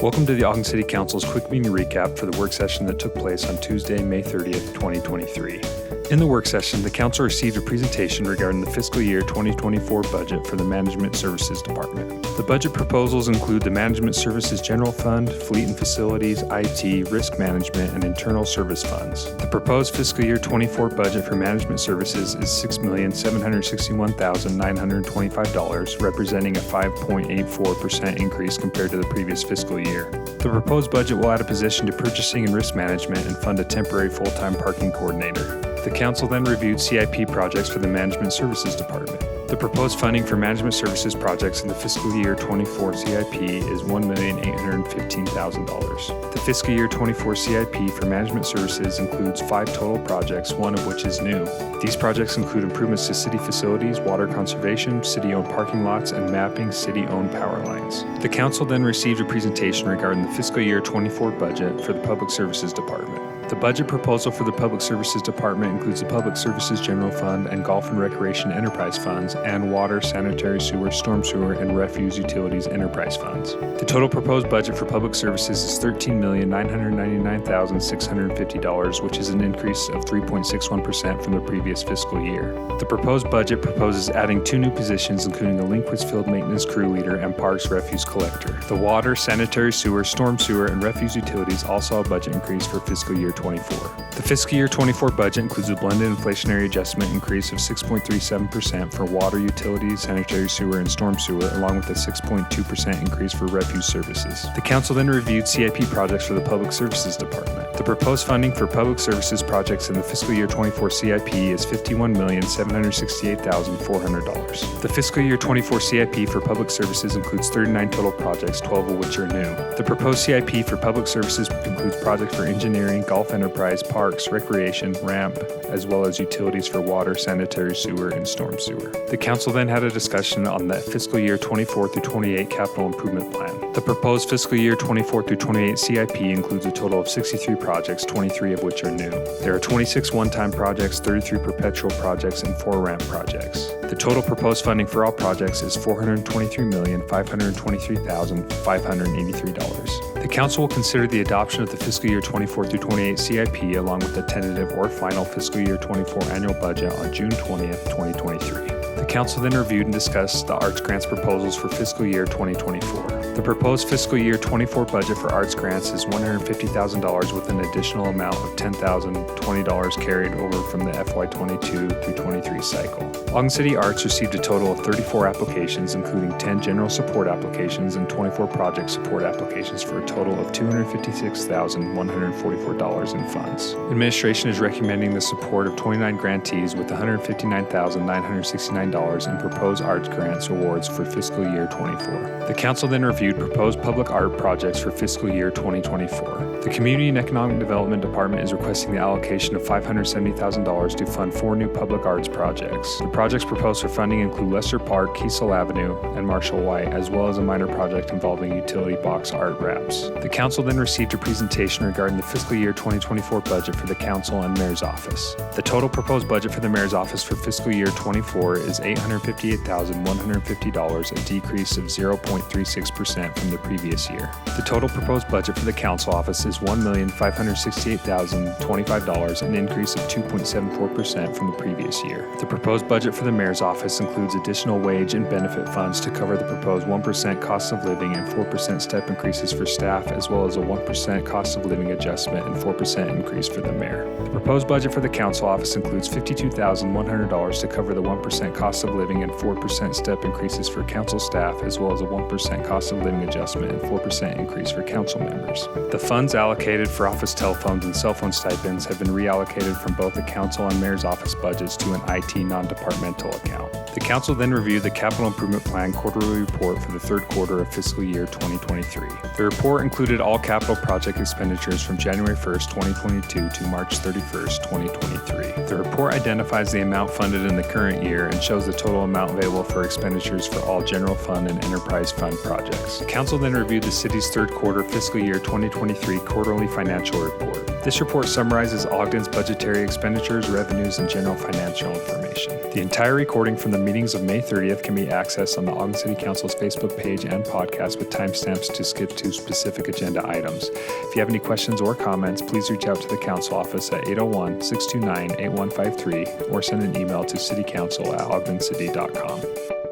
Welcome to the Ogden City Council's quick meeting recap for the work session that took place on Tuesday, May 30th, 2023. In the work session, the Council received a presentation regarding the fiscal year 2024 budget for the Management Services Department. The budget proposals include the Management Services General Fund, Fleet and Facilities, IT, Risk Management, and Internal Service Funds. The proposed fiscal year 24 budget for Management Services is $6,761,925, representing a 5.84% increase compared to the previous fiscal year. The proposed budget will add a position to Purchasing and Risk Management and fund a temporary full-time parking coordinator. The Council then reviewed CIP projects for the Management Services Department. The proposed funding for Management Services projects in the fiscal year 24 CIP is $1,815,000. The fiscal year 24 CIP for Management Services includes 5 total projects, one of which is new. These projects include improvements to city facilities, water conservation, city-owned parking lots, and mapping city-owned power lines. The Council then received a presentation regarding the fiscal year 24 budget for the Public Services Department. The budget proposal for the Public Services Department includes the Public Services General Fund and Golf and Recreation Enterprise Funds and Water, Sanitary Sewer, Storm Sewer, and Refuse Utilities Enterprise Funds. The total proposed budget for Public Services is $13,999,650, which is an increase of 3.61% from the previous fiscal year. The proposed budget proposes adding 2 new positions, including a Lindquist Field Maintenance Crew Leader and Parks Refuse Collector. The Water, Sanitary Sewer, Storm Sewer, and Refuse Utilities also saw a budget increase for fiscal year 24. The fiscal year 24 budget includes a blended inflationary adjustment increase of 6.37% for water, utilities, sanitary sewer, and storm sewer, along with a 6.2% increase for refuse services. The Council then reviewed CIP projects for the Public Services Department. The proposed funding for public services projects in the fiscal year 24 CIP is $51,768,400. The fiscal year 24 CIP for public services includes 39 total projects, 12 of which are new. The proposed CIP for public services includes projects for engineering, golf enterprise, parks, recreation, ramp, as well as utilities for water, sanitary sewer, and storm sewer. The Council then had a discussion on the fiscal year 24 through 28 capital improvement plan. The proposed fiscal year 24 through 28 CIP includes a total of 63 projects, 23 of which are new. There are 26 one-time projects, 33 perpetual projects, and 4 ramp projects. The total proposed funding for all projects is $423,523,583. The Council will consider the adoption of the fiscal year 24 through 28 CIP along with the tentative or final fiscal year 24 annual budget on June 20th, 2023. The Council then reviewed and discussed the arts grants proposals for fiscal year 2024. The proposed fiscal year 24 budget for arts grants is $150,000 with an additional amount of $10,020 carried over from the FY22 through 23 cycle. Ogden City Arts received a total of 34 applications, including 10 general support applications and 24 project support applications for a total of $256,144 in funds. Administration is recommending the support of 29 grantees with $159,969 in proposed arts grants awards for fiscal year 24. The Council then reviewed proposed public art projects for fiscal year 2024. The Community and Economic Development Department is requesting the allocation of $570,000 to fund 4 new public arts projects. The projects proposed for funding include Lester Park, Kiesel Avenue, and Marshall White, as well as a minor project involving utility box art wraps. The Council then received a presentation regarding the fiscal year 2024 budget for the Council and Mayor's Office. The total proposed budget for the Mayor's Office for fiscal year 24 is $858,150, a decrease of 0.36% from the previous year. The total proposed budget for the Council Office is $1,568,025, an increase of 2.74% from the previous year. The proposed budget for the Mayor's Office includes additional wage and benefit funds to cover the proposed 1% cost of living and 4% step increases for staff, as well as a 1% cost of living adjustment and 4% increase for the mayor. The proposed budget for the Council Office includes $52,100 to cover the 1% cost of living and 4% step increases for council staff, as well as a 1% cost of living adjustment and 4% increase for council members. The funds allocated for office telephones and cell phone stipends have been reallocated from both the Council and Mayor's Office budgets to an IT non-departmental account. The Council then reviewed the Capital Improvement Plan quarterly report for the 3rd quarter of fiscal year 2023. The report included all capital project expenditures from January 1st, 2022 to March 31st, 2023. The report identifies the amount funded in the current year and shows the total amount available for expenditures for all general fund and enterprise fund projects. The Council then reviewed the City's 3rd quarter fiscal year 2023 quarterly financial report. This report summarizes Ogden's budgetary expenditures, revenues, and general financial information. The entire recording from the meetings of May 30th can be accessed on the Ogden City Council's Facebook page and podcast with timestamps to skip to specific agenda items. If you have any questions or comments, please reach out to the council office at 801-629-8153 or send an email to citycouncil@ogdencity.com.